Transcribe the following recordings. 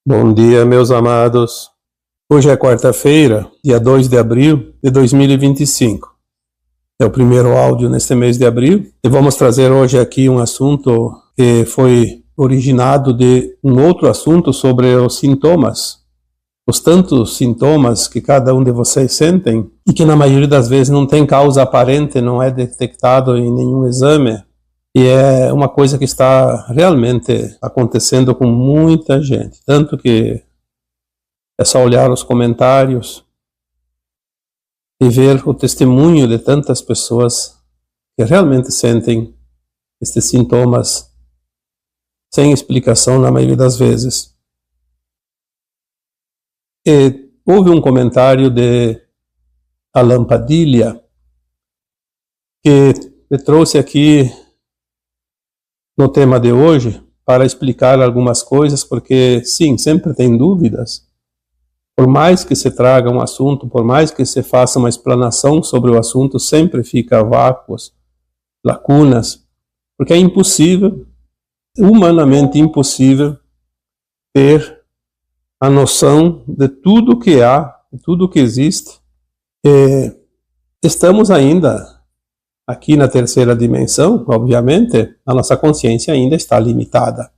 Bom dia, meus amados. Hoje é quarta-feira, dia 2 de abril de 2025. É o primeiro áudio neste mês de abril e vamos trazer hoje aqui um assunto que foi originado de um outro assunto sobre os sintomas. Os tantos sintomas que cada um de vocês sentem e que na maioria das vezes não tem causa aparente, não é detectado em nenhum exame. E é uma coisa que está realmente acontecendo com muita gente. Tanto que é só olhar os comentários e ver o testemunho de tantas pessoas que realmente sentem estes sintomas sem explicação na maioria das vezes. E houve um comentário de Alan Padilha que me trouxe aqui no tema de hoje para explicar algumas coisas, porque sim, sempre tem dúvidas. Por mais que se traga um assunto, por mais que se faça uma explanação sobre o assunto, sempre fica vácuos, lacunas, porque é impossível, humanamente impossível, ter a noção de tudo que há, de tudo que existe. E estamos ainda aqui na terceira dimensão, obviamente, a nossa consciência ainda está limitada.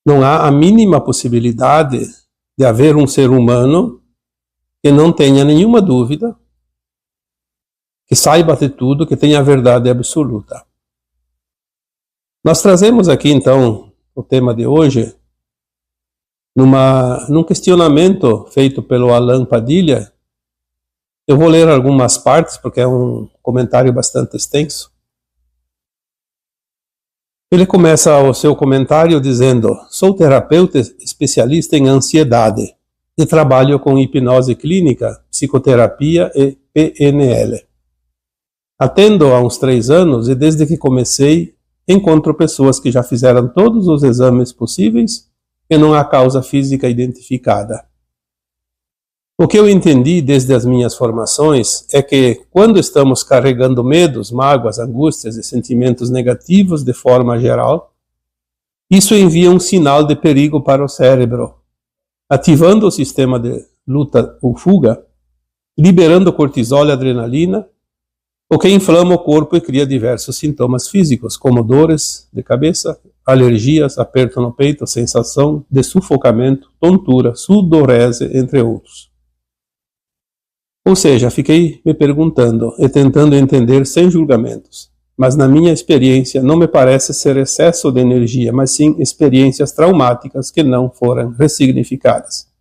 Não há a mínima possibilidade de haver um ser humano que não tenha nenhuma dúvida, que saiba de tudo, que tenha a verdade absoluta. Nós trazemos aqui, então, o tema de hoje, num questionamento feito pelo Alan Padilha. Eu vou ler algumas partes, porque é um comentário bastante extenso. Ele começa o seu comentário dizendo: sou terapeuta especialista em ansiedade e trabalho com hipnose clínica, psicoterapia e PNL. Atendo há uns 3 anos e desde que comecei encontro pessoas que já fizeram todos os exames possíveis e não há causa física identificada. O que eu entendi desde as minhas formações é que quando estamos carregando medos, mágoas, angústias e sentimentos negativos de forma geral, isso envia um sinal de perigo para o cérebro, ativando o sistema de luta ou fuga, liberando cortisol e adrenalina, o que inflama o corpo e cria diversos sintomas físicos, como dores de cabeça, alergias, aperto no peito, sensação de sufocamento, tontura, sudorese, entre outros. Ou seja, fiquei me perguntando e tentando entender sem julgamentos, mas na minha experiência não me parece ser excesso de energia, mas sim experiências traumáticas que não foram ressignificadas.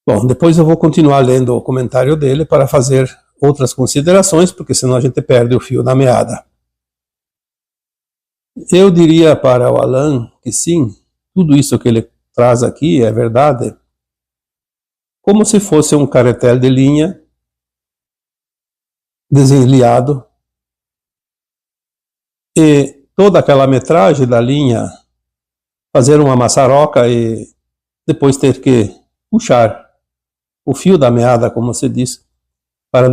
Bom, depois eu vou continuar lendo o comentário dele para fazer outras considerações, porque senão a gente perde o fio da meada. Eu diria para o Alan que sim, tudo isso que ele traz aqui é verdade, como se fosse um caretel de linha desenliado e toda aquela metragem da linha fazer uma maçaroca e depois ter que puxar o fio da meada, como se diz, para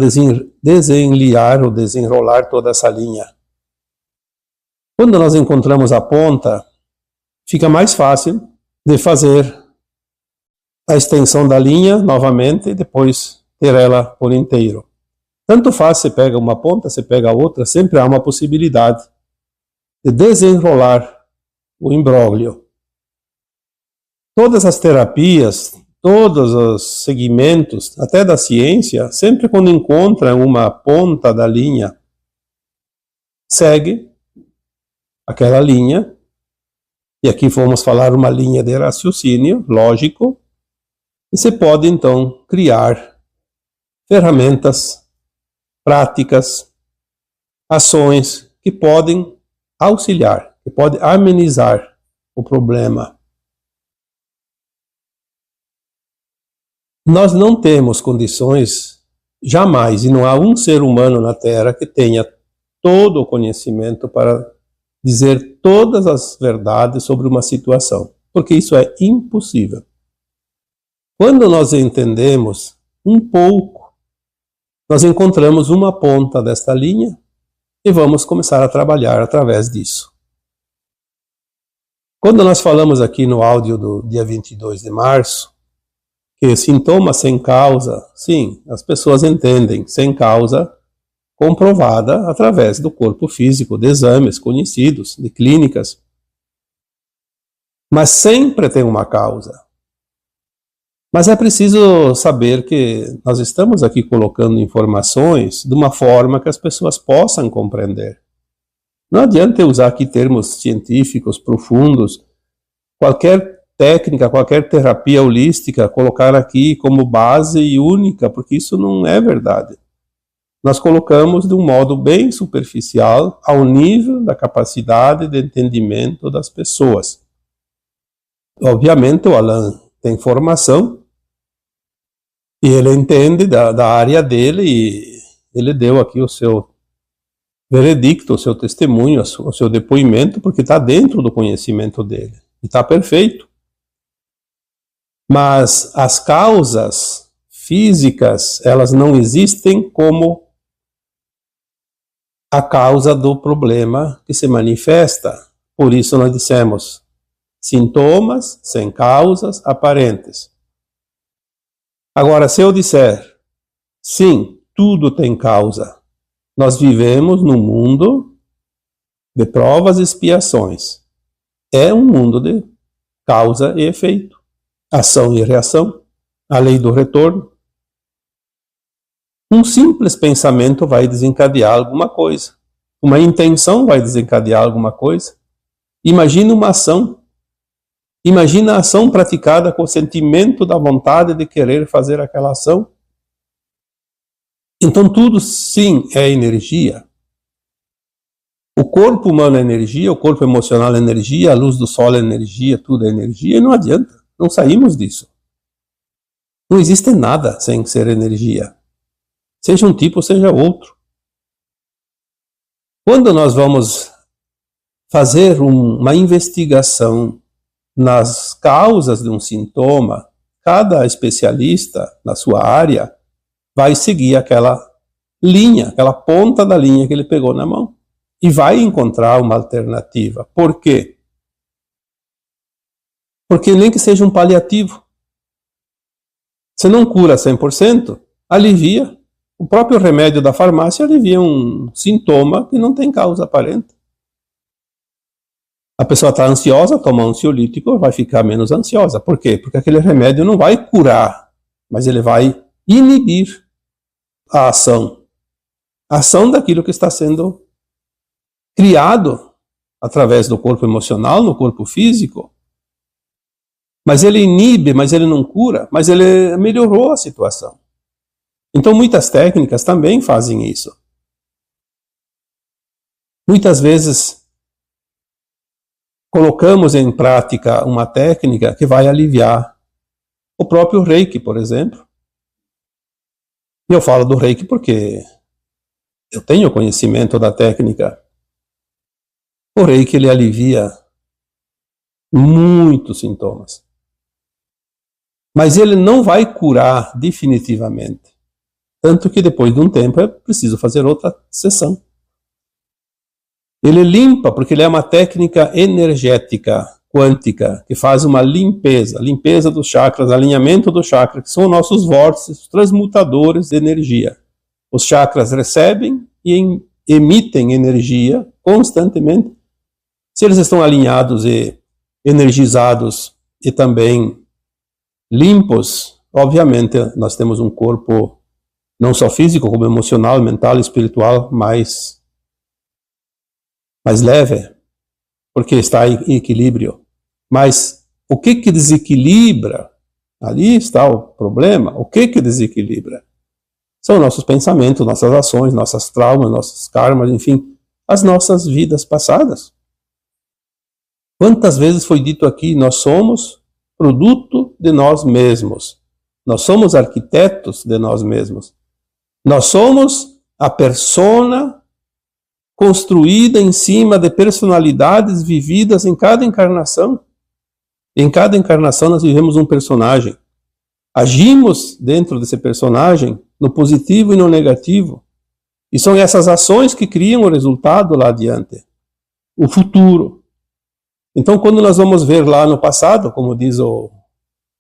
desenliar ou desenrolar toda essa linha. Quando nós encontramos a ponta, fica mais fácil de fazer a extensão da linha novamente e depois ter ela por inteiro. Tanto faz se pega uma ponta, se pega a outra, sempre há uma possibilidade de desenrolar o imbróglio. Todas as terapias, todos os segmentos, até da ciência, sempre quando encontram uma ponta da linha, segue aquela linha, e aqui vamos falar uma linha de raciocínio lógico, e você pode, então, criar ferramentas, práticas, ações que podem auxiliar, que podem amenizar o problema. Nós não temos condições, jamais, e não há um ser humano na Terra que tenha todo o conhecimento para dizer todas as verdades sobre uma situação, porque isso é impossível. Quando nós entendemos um pouco, nós encontramos uma ponta desta linha e vamos começar a trabalhar através disso. Quando nós falamos aqui no áudio do dia 22 de março, que sintomas sem causa, sim, as pessoas entendem, sem causa comprovada através do corpo físico, de exames conhecidos, de clínicas. Mas sempre tem uma causa. Mas é preciso saber que nós estamos aqui colocando informações de uma forma que as pessoas possam compreender. Não adianta eu usar aqui termos científicos profundos, qualquer técnica, qualquer terapia holística, colocar aqui como base e única, porque isso não é verdade. Nós colocamos de um modo bem superficial, ao nível da capacidade de entendimento das pessoas. Obviamente o Alain tem formação, e ele entende da área dele, e ele deu aqui o seu veredicto, o seu testemunho, o seu depoimento, porque está dentro do conhecimento dele. E está perfeito. Mas as causas físicas, elas não existem como a causa do problema que se manifesta. Por isso nós dissemos sintomas sem causas aparentes. Agora, se eu disser, sim, tudo tem causa, nós vivemos num mundo de provas e expiações. É um mundo de causa e efeito, ação e reação, a lei do retorno. Um simples pensamento vai desencadear alguma coisa. Uma intenção vai desencadear alguma coisa. Imagina uma ação. Imagina a ação praticada com o sentimento da vontade de querer fazer aquela ação. Então tudo, sim, é energia. O corpo humano é energia, o corpo emocional é energia, a luz do sol é energia, tudo é energia, e não adianta, não saímos disso. Não existe nada sem ser energia. Seja um tipo, seja outro. Quando nós vamos fazer uma investigação nas causas de um sintoma, cada especialista na sua área vai seguir aquela linha, aquela ponta da linha que ele pegou na mão e vai encontrar uma alternativa. Por quê? Porque nem que seja um paliativo. Você não cura 100%, alivia. O próprio remédio da farmácia alivia um sintoma que não tem causa aparente. A pessoa está ansiosa, toma um ansiolítico, vai ficar menos ansiosa. Por quê? Porque aquele remédio não vai curar, mas ele vai inibir a ação daquilo que está sendo criado através do corpo emocional, no corpo físico. Mas ele inibe, mas ele não cura, mas ele melhorou a situação. Então muitas técnicas também fazem isso. Muitas vezes colocamos em prática uma técnica que vai aliviar o próprio Reiki, por exemplo. E eu falo do Reiki porque eu tenho conhecimento da técnica. O Reiki, ele alivia muitos sintomas. Mas ele não vai curar definitivamente. Tanto que depois de um tempo é preciso fazer outra sessão. Ele limpa, porque ele é uma técnica energética, quântica, que faz uma limpeza dos chakras, alinhamento dos chakras, que são nossos vórtices, transmutadores de energia. Os chakras recebem e emitem energia constantemente. Se eles estão alinhados e energizados e também limpos, obviamente nós temos um corpo não só físico, como emocional, mental e espiritual mais leve, porque está em equilíbrio. Mas o que desequilibra? Ali está o problema. O que desequilibra? São nossos pensamentos, nossas ações, nossas traumas, nossos karmas, enfim, as nossas vidas passadas. Quantas vezes foi dito aqui, nós somos produto de nós mesmos. Nós somos arquitetos de nós mesmos. Nós somos a persona construída em cima de personalidades vividas em cada encarnação. Em cada encarnação nós vivemos um personagem. Agimos dentro desse personagem, no positivo e no negativo. E são essas ações que criam o resultado lá adiante. O futuro. Então, quando nós vamos ver lá no passado, como diz o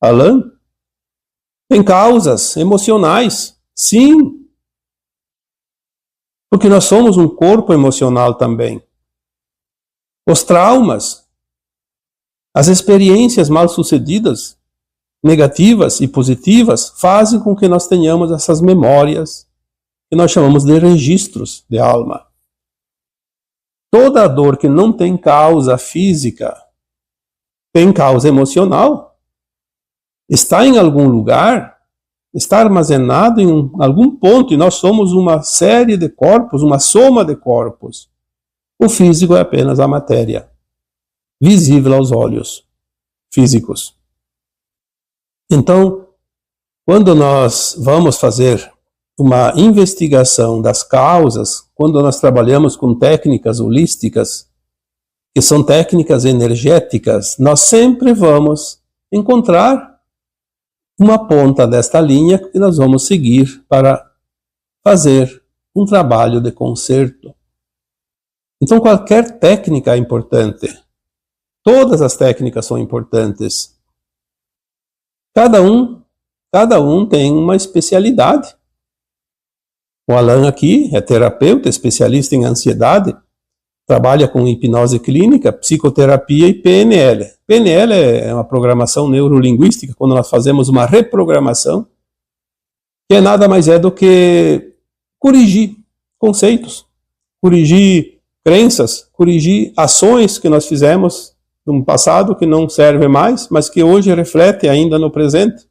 Alain, tem causas emocionais, sim, porque nós somos um corpo emocional também. Os traumas, as experiências mal sucedidas, negativas e positivas, fazem com que nós tenhamos essas memórias que nós chamamos de registros de alma. Toda dor que não tem causa física, tem causa emocional. Está em algum lugar, está armazenado em algum ponto, e nós somos uma série de corpos, uma soma de corpos. O físico é apenas a matéria, visível aos olhos físicos. Então, quando nós vamos fazer uma investigação das causas, quando nós trabalhamos com técnicas holísticas, que são técnicas energéticas, nós sempre vamos encontrar uma ponta desta linha que nós vamos seguir para fazer um trabalho de conserto. Então, qualquer técnica é importante. Todas as técnicas são importantes. Cada um tem uma especialidade. O Alain aqui é terapeuta, especialista em ansiedade, trabalha com hipnose clínica, psicoterapia e PNL. PNL é uma programação neurolinguística, quando nós fazemos uma reprogramação, que nada mais é do que corrigir conceitos, corrigir crenças, corrigir ações que nós fizemos no passado que não servem mais, mas que hoje refletem ainda no presente.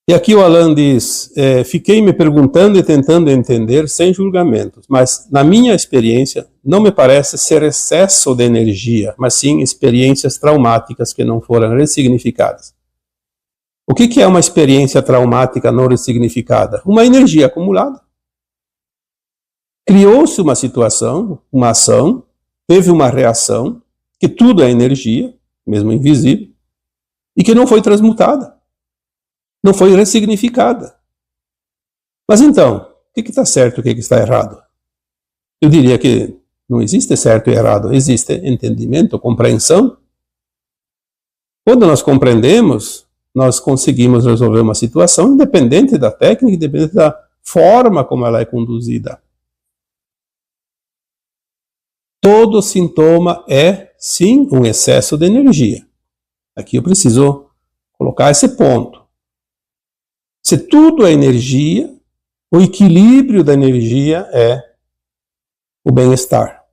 E aqui o Alain diz, fiquei me perguntando e tentando entender sem julgamentos, mas na minha experiência não me parece ser excesso de energia, mas sim experiências traumáticas que não foram ressignificadas. O que é uma experiência traumática não ressignificada? Uma energia acumulada. Criou-se uma situação, uma ação, teve uma reação, que tudo é energia, mesmo invisível, e que não foi transmutada. Não foi ressignificada. Mas então, o que está certo e o que está errado? Eu diria que não existe certo e errado, existe entendimento, compreensão. Quando nós compreendemos, nós conseguimos resolver uma situação independente da técnica, independente da forma como ela é conduzida. Todo sintoma é, sim, um excesso de energia. Aqui eu preciso colocar esse ponto. Se tudo é energia, o equilíbrio da energia é o bem-estar.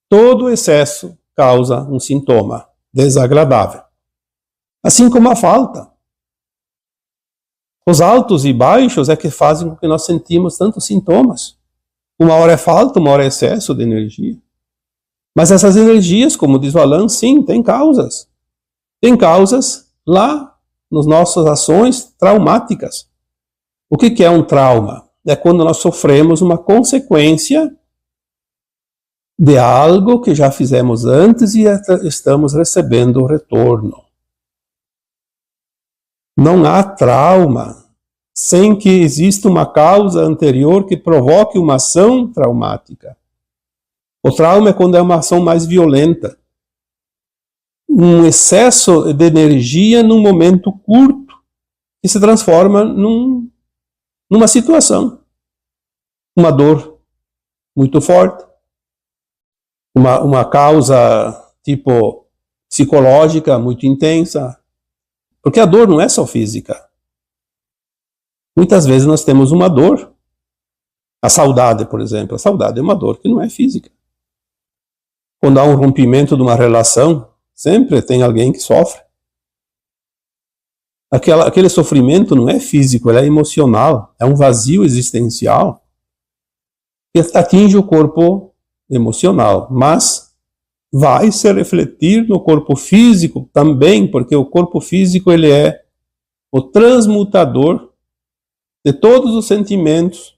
Todo excesso causa um sintoma desagradável. Assim como a falta. Os altos e baixos é que fazem com que nós sentimos tantos sintomas. Uma hora é falta, uma hora é excesso de energia. Mas essas energias, como diz o Alain, sim, tem causas. Tem causas lá nas nossas ações traumáticas. O que é um trauma? É quando nós sofremos uma consequência de algo que já fizemos antes e estamos recebendo o retorno. Não há trauma sem que exista uma causa anterior que provoque uma ação traumática. O trauma é quando é uma ação mais violenta. Um excesso de energia num momento curto que se transforma numa situação. Uma dor muito forte. Uma causa tipo psicológica muito intensa. Porque a dor não é só física. Muitas vezes nós temos uma dor. A saudade, por exemplo. A saudade é uma dor que não é física. Quando há um rompimento de uma relação, sempre tem alguém que sofre. Aquele sofrimento não é físico, ele é emocional. É um vazio existencial que atinge o corpo emocional. Mas vai se refletir no corpo físico também, porque o corpo físico ele é o transmutador de todos os sentimentos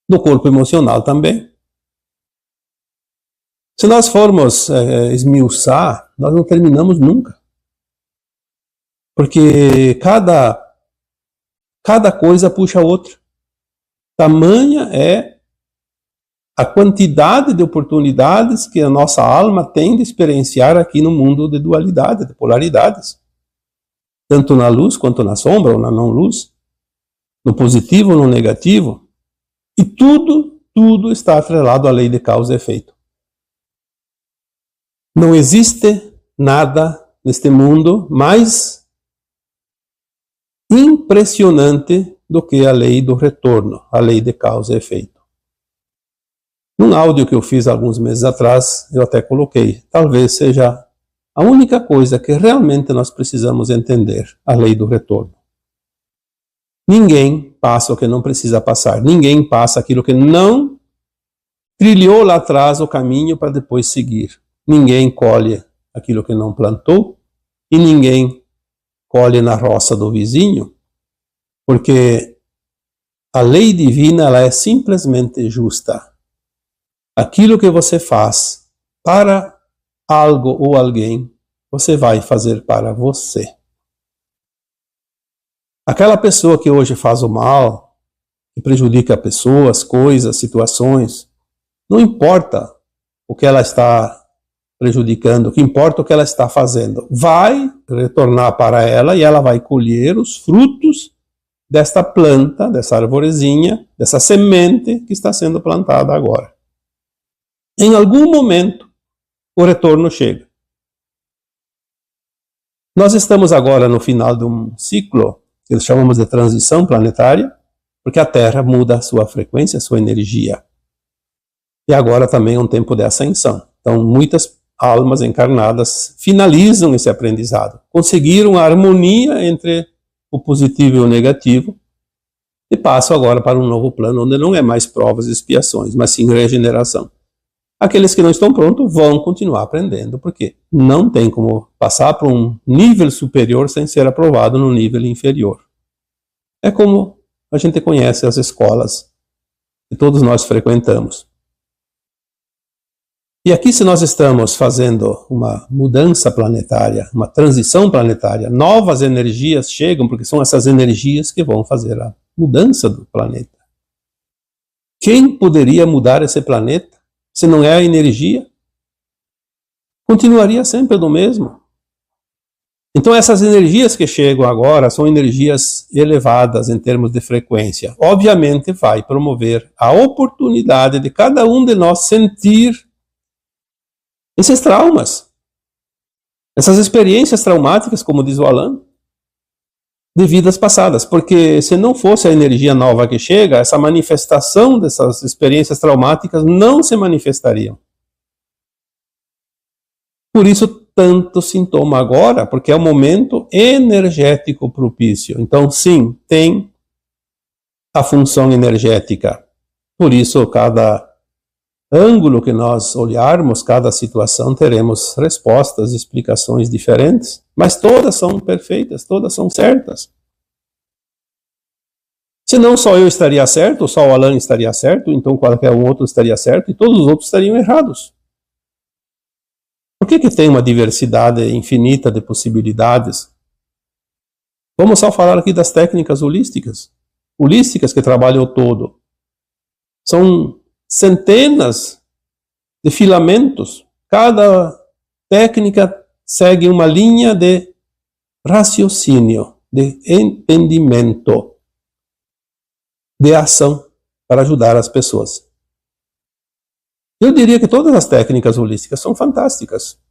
do corpo emocional também. Se nós formos esmiuçar, nós não terminamos nunca. Porque cada coisa puxa a outra. Tamanha é a quantidade de oportunidades que a nossa alma tem de experienciar aqui no mundo de dualidade, de polaridades. Tanto na luz quanto na sombra ou na não-luz, no positivo ou no negativo. E tudo está atrelado à lei de causa e efeito. Não existe nada neste mundo mais impressionante do que a lei do retorno, a lei de causa e efeito. Num áudio que eu fiz alguns meses atrás, eu até coloquei, talvez seja a única coisa que realmente nós precisamos entender, a lei do retorno. Ninguém passa o que não precisa passar, ninguém passa aquilo que não trilhou lá atrás o caminho para depois seguir. Ninguém colhe aquilo que não plantou e ninguém colhe na roça do vizinho, porque a lei divina ela é simplesmente justa. Aquilo que você faz para algo ou alguém, você vai fazer para você. Aquela pessoa que hoje faz o mal, que prejudica pessoas, coisas, situações, não importa o que ela está prejudicando, o que importa é o que ela está fazendo. Vai retornar para ela e ela vai colher os frutos desta planta, dessa arvorezinha, dessa semente que está sendo plantada agora. Em algum momento, o retorno chega. Nós estamos agora no final de um ciclo que chamamos de transição planetária, porque a Terra muda a sua frequência, a sua energia. E agora também é um tempo de ascensão. Então, muitas almas encarnadas finalizam esse aprendizado, conseguiram a harmonia entre o positivo e o negativo e passam agora para um novo plano, onde não é mais provas e expiações, mas sim regeneração. Aqueles que não estão prontos vão continuar aprendendo, porque não tem como passar para um nível superior sem ser aprovado no nível inferior. É como a gente conhece as escolas que todos nós frequentamos. E aqui, se nós estamos fazendo uma mudança planetária, uma transição planetária, novas energias chegam, porque são essas energias que vão fazer a mudança do planeta. Quem poderia mudar esse planeta se não é a energia? Continuaria sempre do mesmo. Então, essas energias que chegam agora são energias elevadas em termos de frequência. Obviamente, vai promover a oportunidade de cada um de nós sentir esses traumas, essas experiências traumáticas, como diz o Alain, de vidas passadas. Porque se não fosse a energia nova que chega, essa manifestação dessas experiências traumáticas não se manifestariam. Por isso, tanto sintoma agora, porque é o momento energético propício. Então, sim, tem a função energética. Por isso, cada ângulo que nós olharmos, cada situação, teremos respostas, explicações diferentes, mas todas são perfeitas, todas são certas. Se não só eu estaria certo, só o Alain estaria certo, então qualquer um outro estaria certo e todos os outros estariam errados. Por que tem uma diversidade infinita de possibilidades? Vamos só falar aqui das técnicas holísticas. Holísticas que trabalham o todo. São centenas de filamentos. Cada técnica segue uma linha de raciocínio, de entendimento, de ação para ajudar as pessoas. Eu diria que todas as técnicas holísticas são fantásticas.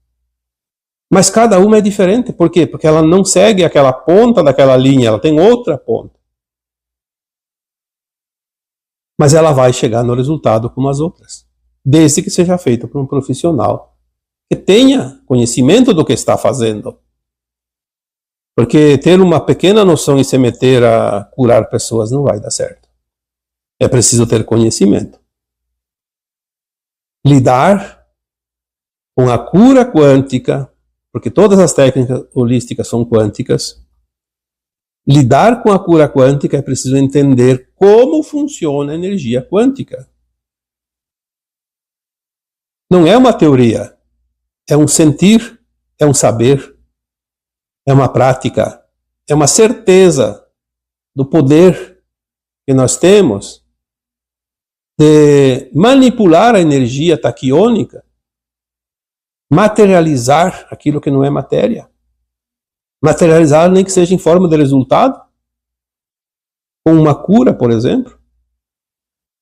Mas cada uma é diferente. Por quê? Porque ela não segue aquela ponta daquela linha, ela tem outra ponta. Mas ela vai chegar no resultado como as outras, desde que seja feita por um profissional que tenha conhecimento do que está fazendo. Porque ter uma pequena noção e se meter a curar pessoas não vai dar certo. É preciso ter conhecimento. Lidar com a cura quântica, porque todas as técnicas holísticas são quânticas. Lidar com a cura quântica é preciso entender como funciona a energia quântica. Não é uma teoria, é um sentir, é um saber, é uma prática, é uma certeza do poder que nós temos de manipular a energia taquiônica, materializar aquilo que não é matéria. Materializar nem que seja em forma de resultado, com uma cura, por exemplo.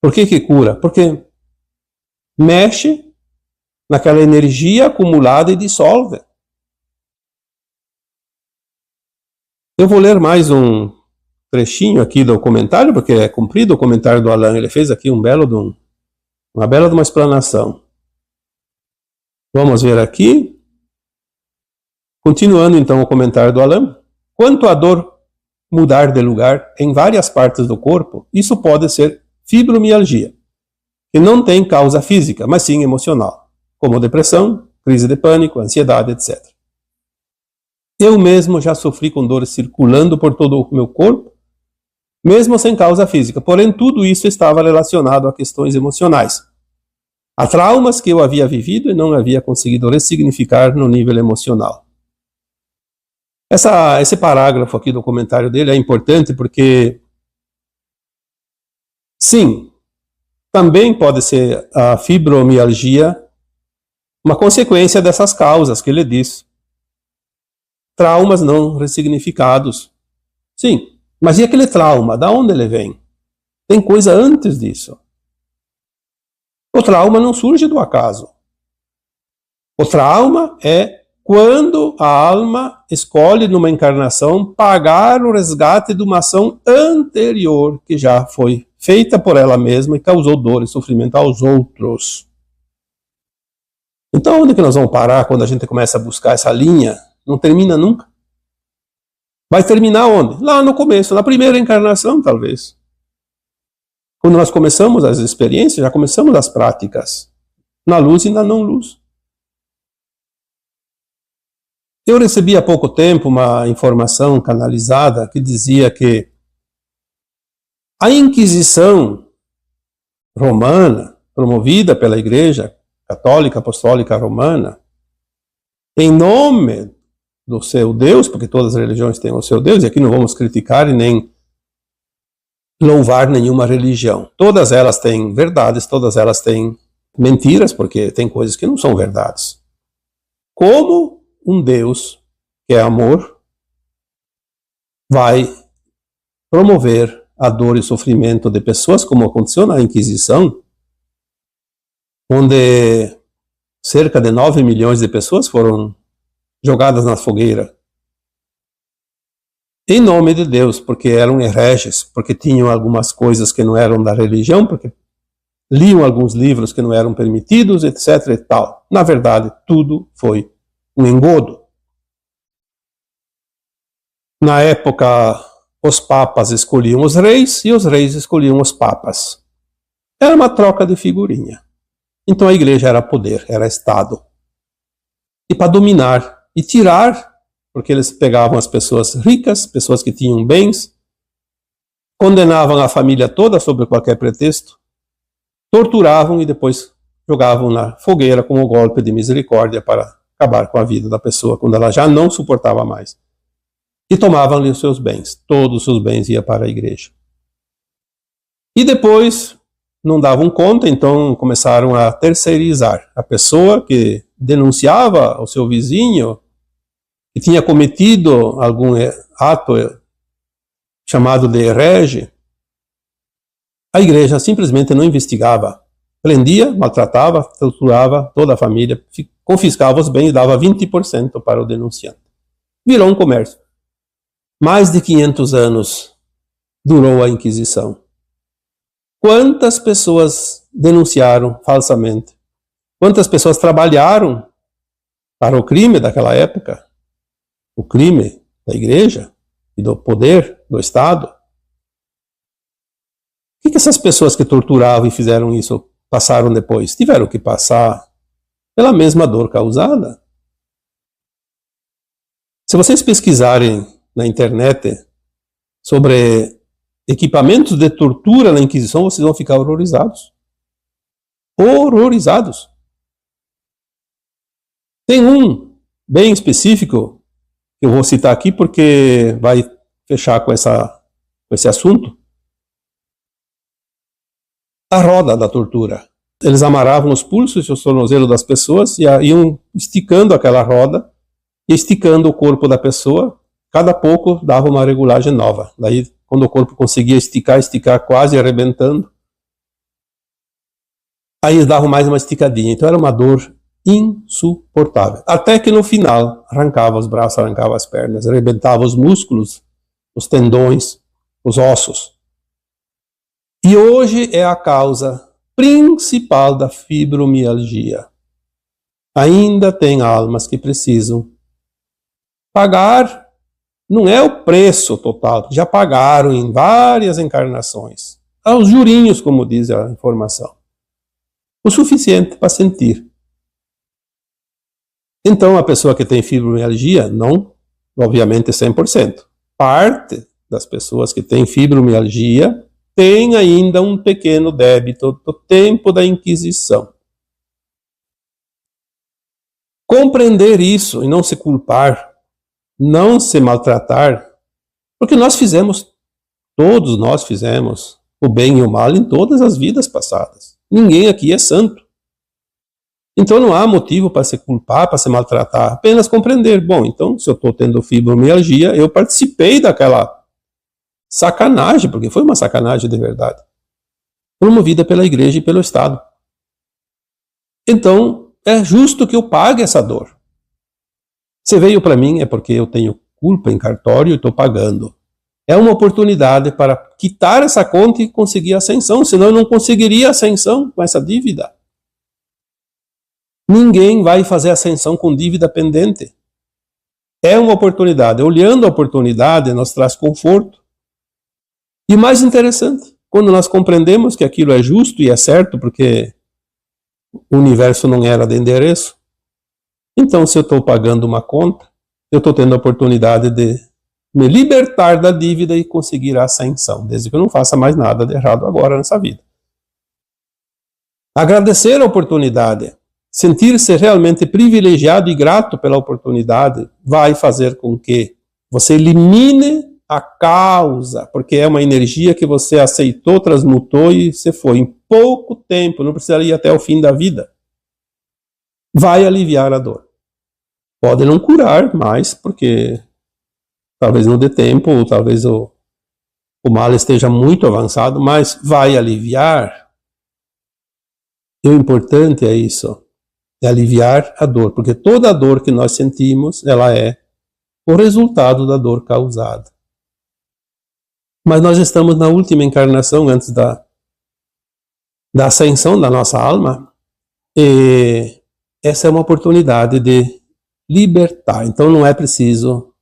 Por que cura? Porque mexe naquela energia acumulada e dissolve. Eu vou ler mais um trechinho aqui do comentário, porque é comprido o comentário do Alain. Ele fez aqui uma bela de uma explanação. Vamos ver aqui. Continuando então o comentário do Alain. Quanto à dor mudar de lugar em várias partes do corpo, isso pode ser fibromialgia, que não tem causa física, mas sim emocional, como depressão, crise de pânico, ansiedade, etc. Eu mesmo já sofri com dores circulando por todo o meu corpo, mesmo sem causa física, porém tudo isso estava relacionado a questões emocionais, a traumas que eu havia vivido e não havia conseguido ressignificar no nível emocional. Esse parágrafo aqui do comentário dele é importante porque, sim, também pode ser a fibromialgia uma consequência dessas causas que ele diz. Traumas não ressignificados. Sim, mas e aquele trauma? Da onde ele vem? Tem coisa antes disso. O trauma não surge do acaso. O trauma é quando a alma escolhe numa encarnação pagar o resgate de uma ação anterior que já foi feita por ela mesma e causou dor e sofrimento aos outros. Então onde que nós vamos parar quando a gente começa a buscar essa linha? Não termina nunca. Vai terminar onde? Lá no começo, na primeira encarnação, talvez. Quando nós começamos as experiências, já começamos as práticas. Na luz e na não-luz. Eu recebi há pouco tempo uma informação canalizada que dizia que a Inquisição Romana, promovida pela Igreja Católica Apostólica Romana, em nome do seu Deus, porque todas as religiões têm o seu Deus, e aqui não vamos criticar e nem louvar nenhuma religião. Todas elas têm verdades, todas elas têm mentiras, porque tem coisas que não são verdades. Como um Deus, que é amor, vai promover a dor e sofrimento de pessoas, como aconteceu na Inquisição, onde cerca de 9 milhões de pessoas foram jogadas na fogueira, em nome de Deus, porque eram hereges, porque tinham algumas coisas que não eram da religião, porque liam alguns livros que não eram permitidos, etc. e tal. Na verdade, tudo foi um engodo. Na época, os papas escolhiam os reis e os reis escolhiam os papas. Era uma troca de figurinha. Então a igreja era poder, era Estado. E para dominar e tirar, porque eles pegavam as pessoas ricas, pessoas que tinham bens, condenavam a família toda sob qualquer pretexto, torturavam e depois jogavam na fogueira como golpe de misericórdia para acabar com a vida da pessoa quando ela já não suportava mais. E tomavam-lhe os seus bens. Todos os seus bens iam para a igreja. E depois não davam conta, então começaram a terceirizar. A pessoa que denunciava ao seu vizinho que tinha cometido algum ato chamado de herege, a igreja simplesmente não investigava. Prendia, maltratava, torturava toda a família, confiscava os bens e dava 20% para o denunciante. Virou um comércio. Mais de 500 anos durou a Inquisição. Quantas pessoas denunciaram falsamente? Quantas pessoas trabalharam para o crime daquela época? O crime da igreja e do poder do Estado? O que essas pessoas que torturavam e fizeram isso passaram depois? Tiveram que passar pela mesma dor causada. Se vocês pesquisarem na internet sobre equipamentos de tortura na Inquisição, vocês vão ficar horrorizados. Horrorizados. Tem um bem específico que eu vou citar aqui porque vai fechar com esse assunto. a roda da tortura. Eles amarravam os pulsos e os tornozelos das pessoas e iam esticando aquela roda, e esticando o corpo da pessoa. Cada pouco dava uma regulagem nova. Daí, quando o corpo conseguia esticar quase arrebentando, aí eles davam mais uma esticadinha. Então era uma dor insuportável. Até que no final arrancava os braços, arrancava as pernas, arrebentava os músculos, os tendões, os ossos. E hoje é a causa principal da fibromialgia. Ainda tem almas que precisam pagar, não é o preço total, já pagaram em várias encarnações, aos jurinhos, como diz a informação, o suficiente para sentir. Então a pessoa que tem fibromialgia, não, obviamente 100%. Parte das pessoas que têm fibromialgia tem ainda um pequeno débito do tempo da Inquisição. Compreender isso e não se culpar, não se maltratar, porque todos nós fizemos o bem e o mal em todas as vidas passadas. Ninguém aqui é santo. Então não há motivo para se culpar, para se maltratar, apenas compreender. Bom, então se eu estou tendo fibromialgia, eu participei daquela sacanagem, porque foi uma sacanagem de verdade, promovida pela igreja e pelo Estado. Então é justo que eu pague essa dor. Você veio para mim é porque eu tenho culpa em cartório e estou pagando. É uma oportunidade para quitar essa conta e conseguir a ascensão, senão eu não conseguiria a ascensão com essa dívida. Ninguém vai fazer ascensão com dívida pendente. É uma oportunidade. Olhando a oportunidade, nos traz conforto. E mais interessante, quando nós compreendemos que aquilo é justo e é certo, porque o universo não era de endereço, então se eu estou pagando uma conta, eu estou tendo a oportunidade de me libertar da dívida e conseguir a ascensão, desde que eu não faça mais nada de errado agora nessa vida. Agradecer a oportunidade, sentir-se realmente privilegiado e grato pela oportunidade, vai fazer com que você elimine a causa, porque é uma energia que você aceitou, transmutou e você foi em pouco tempo, não precisaria ir até o fim da vida. Vai aliviar a dor. Pode não curar mais, porque talvez não dê tempo, ou talvez o mal esteja muito avançado, mas vai aliviar. E o importante é isso, é aliviar a dor, porque toda a dor que nós sentimos, ela é o resultado da dor causada. Mas nós estamos na última encarnação antes da ascensão da nossa alma, e essa é uma oportunidade de libertar. Então não é preciso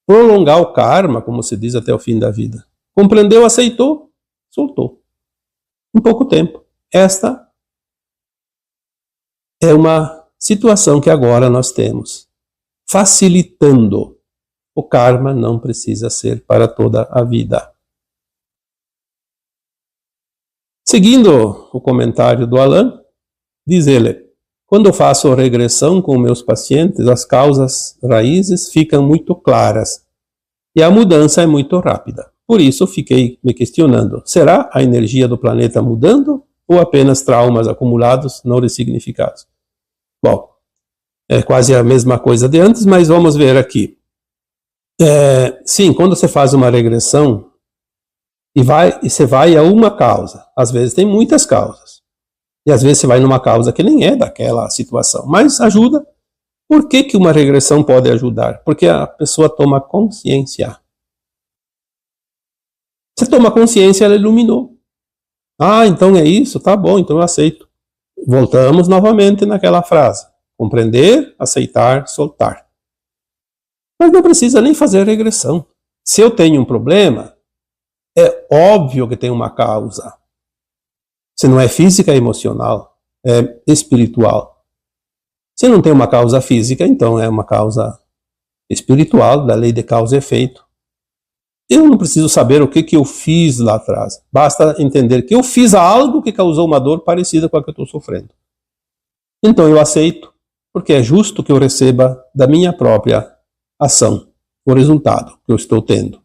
prolongar o karma, como se diz, até o fim da vida. Compreendeu, aceitou, soltou. Em pouco tempo. Esta é uma situação que agora nós temos, facilitando. O karma não precisa ser para toda a vida. Seguindo o comentário do Alain, diz ele: quando eu faço regressão com meus pacientes, as causas raízes ficam muito claras e a mudança é muito rápida. Por isso fiquei me questionando, será a energia do planeta mudando ou apenas traumas acumulados não ressignificados? Bom, é quase a mesma coisa de antes, mas vamos ver aqui. Sim, quando você faz uma regressão e você vai a uma causa, às vezes tem muitas causas, e às vezes você vai numa causa que nem é daquela situação, mas ajuda. Por que uma regressão pode ajudar? Porque a pessoa toma consciência. Você toma consciência, ela iluminou. Ah, então é isso? Tá bom, então eu aceito. Voltamos novamente naquela frase. Compreender, aceitar, soltar. Mas não precisa nem fazer regressão. Se eu tenho um problema, é óbvio que tem uma causa. Se não é física, é emocional, é espiritual. Se não tem uma causa física, então é uma causa espiritual, da lei de causa e efeito. Eu não preciso saber o que eu fiz lá atrás. Basta entender que eu fiz algo que causou uma dor parecida com a que eu estou sofrendo. Então eu aceito, porque é justo que eu receba da minha própria ação o resultado que eu estou tendo.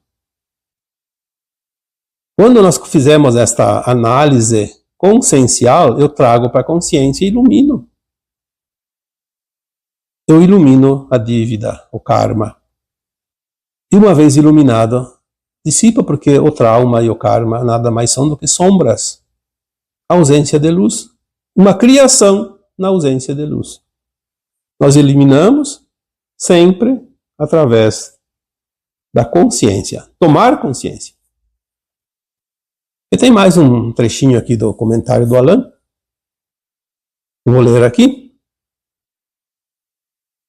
Quando nós fizemos esta análise consciencial, eu trago para a consciência e ilumino. Eu ilumino a dívida, o karma. E uma vez iluminado, dissipa, porque o trauma e o karma nada mais são do que sombras. Ausência de luz. Uma criação na ausência de luz. Nós eliminamos sempre através da consciência. Tomar consciência. E tem mais um trechinho aqui do comentário do Alain. Vou ler aqui.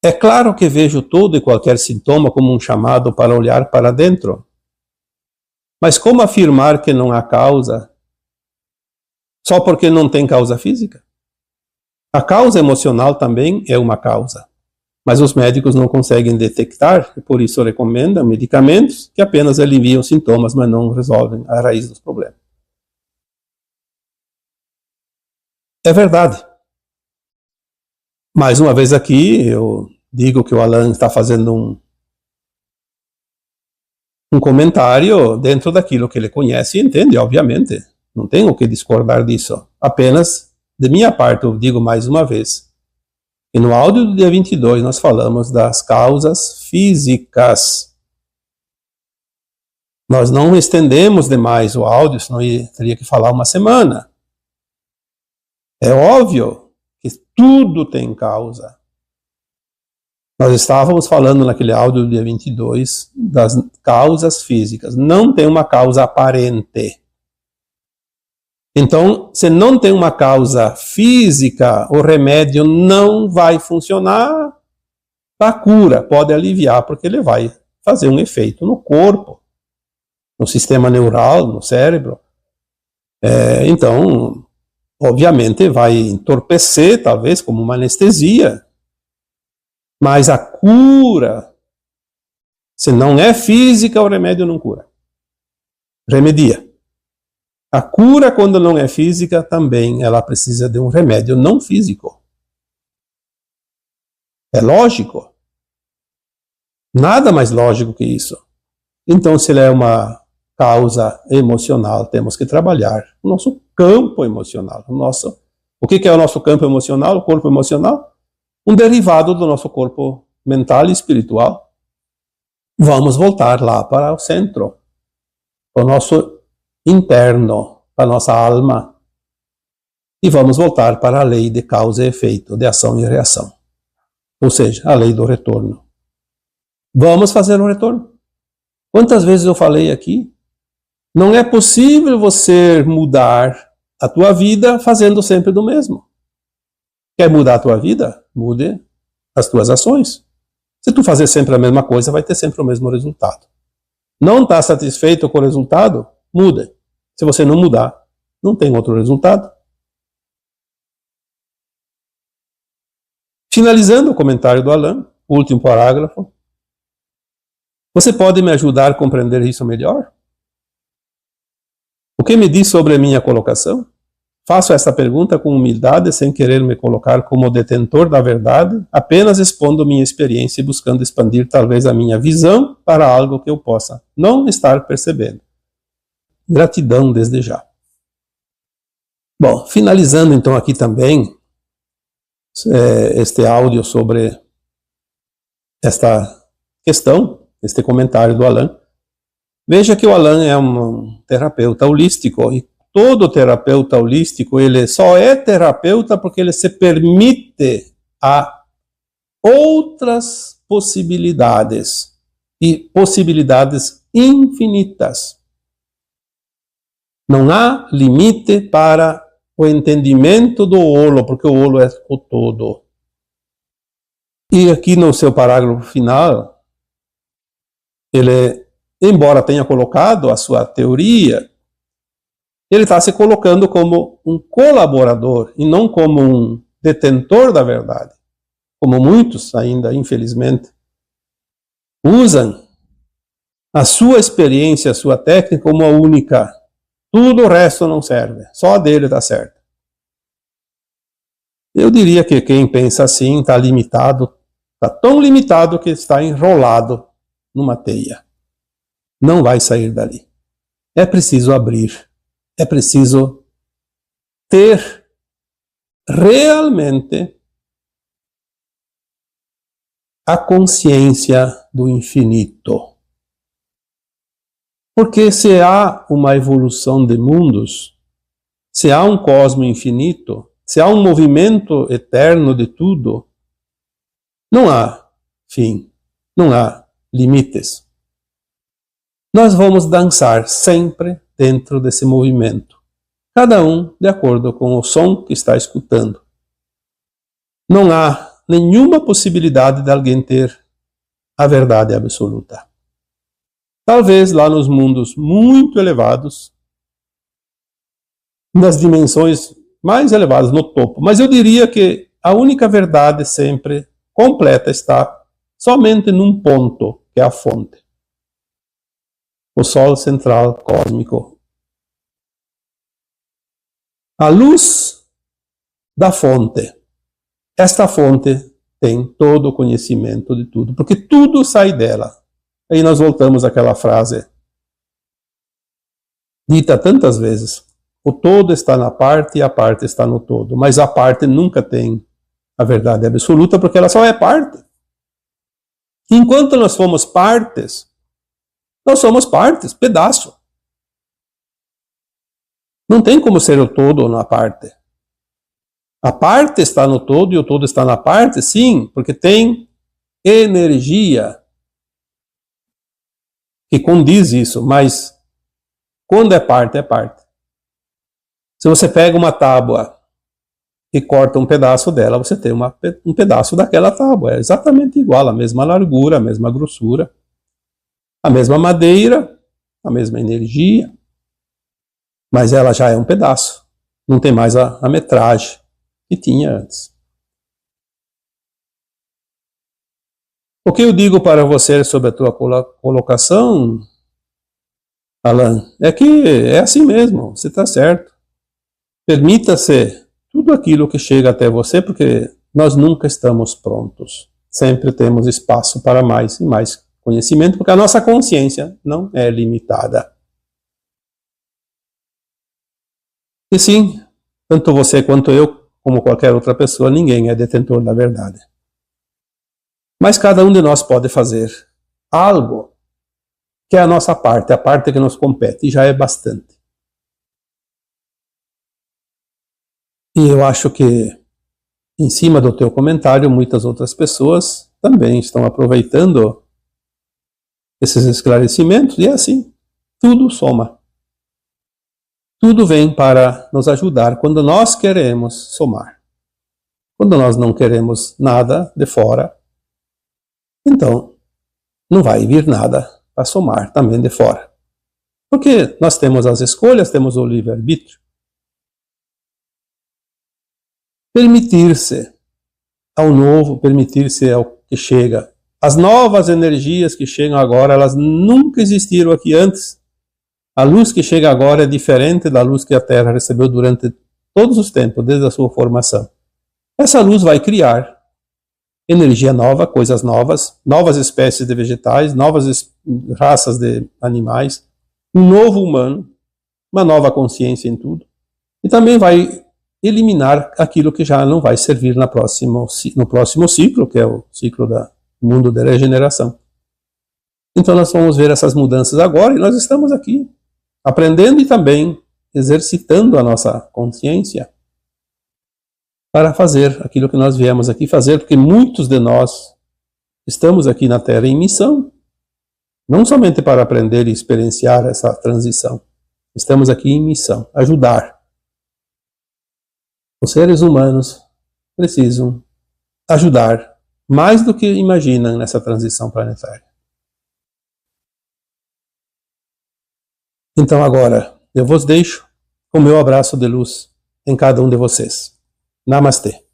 É claro que vejo todo e qualquer sintoma como um chamado para olhar para dentro. Mas como afirmar que não há causa só porque não tem causa física? A causa emocional também é uma causa. Mas os médicos não conseguem detectar e por isso recomendam medicamentos que apenas aliviam sintomas, mas não resolvem a raiz dos problemas. É verdade. Mais uma vez aqui, eu digo que o Alain está fazendo um comentário dentro daquilo que ele conhece e entende, obviamente. Não tenho o que discordar disso. Apenas, de minha parte, eu digo mais uma vez, que no áudio do dia 22 nós falamos das causas físicas. Nós não estendemos demais o áudio, senão eu teria que falar uma semana. É óbvio que tudo tem causa. Nós estávamos falando naquele áudio do dia 22 das causas físicas. Não tem uma causa aparente. Então, se não tem uma causa física, o remédio não vai funcionar. A cura pode aliviar, porque ele vai fazer um efeito no corpo, no sistema neural, no cérebro. Então, obviamente vai entorpecer, talvez, como uma anestesia. Mas a cura, se não é física, o remédio não cura. Remedia. A cura, quando não é física, também ela precisa de um remédio não físico. É lógico. Nada mais lógico que isso. Então, se ele é uma causa emocional, temos que trabalhar o nosso campo emocional. O que é o nosso campo emocional? O corpo emocional? Um derivado do nosso corpo mental e espiritual. Vamos voltar lá para o centro, para o nosso interno, para a nossa alma. E vamos voltar para a lei de causa e efeito, de ação e reação. Ou seja, a lei do retorno. Vamos fazer um retorno. Quantas vezes eu falei aqui? Não é possível você mudar a tua vida fazendo sempre do mesmo. Quer mudar a tua vida? Mude as tuas ações. Se tu fazer sempre a mesma coisa, vai ter sempre o mesmo resultado. Não está satisfeito com o resultado? Muda. Se você não mudar, não tem outro resultado. Finalizando o comentário do Alain, o último parágrafo. Você pode me ajudar a compreender isso melhor? O que me diz sobre a minha colocação? Faço esta pergunta com humildade, sem querer me colocar como detentor da verdade, apenas expondo minha experiência e buscando expandir talvez a minha visão para algo que eu possa não estar percebendo. Gratidão desde já. Bom, finalizando então aqui também este áudio sobre esta questão, este comentário do Alain. Veja que o Alain é um terapeuta holístico e todo terapeuta holístico, ele só é terapeuta porque ele se permite a outras possibilidades, e possibilidades infinitas. Não há limite para o entendimento do holo, porque o holo é o todo. E aqui no seu parágrafo final, ele, embora tenha colocado a sua teoria, ele está se colocando como um colaborador e não como um detentor da verdade, como muitos ainda, infelizmente, usam a sua experiência, a sua técnica como a única. Tudo o resto não serve, só a dele está certo. Eu diria que quem pensa assim está limitado, está tão limitado que está enrolado numa teia. Não vai sair dali. É preciso abrir. É preciso ter realmente a consciência do infinito. Porque se há uma evolução de mundos, se há um cosmo infinito, se há um movimento eterno de tudo, não há fim, não há limites. Nós vamos dançar sempre dentro desse movimento, cada um de acordo com o som que está escutando. Não há nenhuma possibilidade de alguém ter a verdade absoluta. Talvez lá nos mundos muito elevados, nas dimensões mais elevadas, no topo, mas eu diria que a única verdade sempre completa está somente num ponto, que é a fonte. O Sol central cósmico. A luz da fonte. Esta fonte tem todo o conhecimento de tudo, porque tudo sai dela. Aí nós voltamos àquela frase dita tantas vezes. O todo está na parte e a parte está no todo. Mas a parte nunca tem a verdade absoluta, porque ela só é parte. Enquanto nós somos partes, pedaço. Não tem como ser o todo ou na parte. A parte está no todo e o todo está na parte, sim, porque tem energia que condiz isso, mas quando é parte, é parte. Se você pega uma tábua e corta um pedaço dela, você tem um pedaço daquela tábua. É exatamente igual, a mesma largura, a mesma grossura, a mesma madeira, a mesma energia, mas ela já é um pedaço. Não tem mais a metragem que tinha antes. O que eu digo para você sobre a tua colocação, Alan, é que é assim mesmo, você está certo. Permita-se tudo aquilo que chega até você, porque nós nunca estamos prontos. Sempre temos espaço para mais e mais conhecimento, porque a nossa consciência não é limitada. E sim, tanto você quanto eu, como qualquer outra pessoa, ninguém é detentor da verdade. Mas cada um de nós pode fazer algo que é a nossa parte, a parte que nos compete, e já é bastante. E eu acho que, em cima do teu comentário, muitas outras pessoas também estão aproveitando esses esclarecimentos, e é assim, tudo soma. Tudo vem para nos ajudar quando nós queremos somar. Quando nós não queremos nada de fora, então não vai vir nada para somar também de fora. Porque nós temos as escolhas, temos o livre-arbítrio. Permitir-se ao novo, permitir-se ao que chega. As novas energias que chegam agora, elas nunca existiram aqui antes. A luz que chega agora é diferente da luz que a Terra recebeu durante todos os tempos, desde a sua formação. Essa luz vai criar energia nova, coisas novas, novas espécies de vegetais, novas raças de animais, um novo humano, uma nova consciência em tudo. E também vai eliminar aquilo que já não vai servir no próximo ciclo, que é o ciclo do mundo de regeneração. Então nós vamos ver essas mudanças agora e nós estamos aqui, aprendendo e também exercitando a nossa consciência para fazer aquilo que nós viemos aqui fazer, porque muitos de nós estamos aqui na Terra em missão, não somente para aprender e experienciar essa transição, estamos aqui em missão, ajudar. Os seres humanos precisam ajudar mais do que imaginam nessa transição planetária. Então agora, eu vos deixo com o meu abraço de luz em cada um de vocês. Namastê.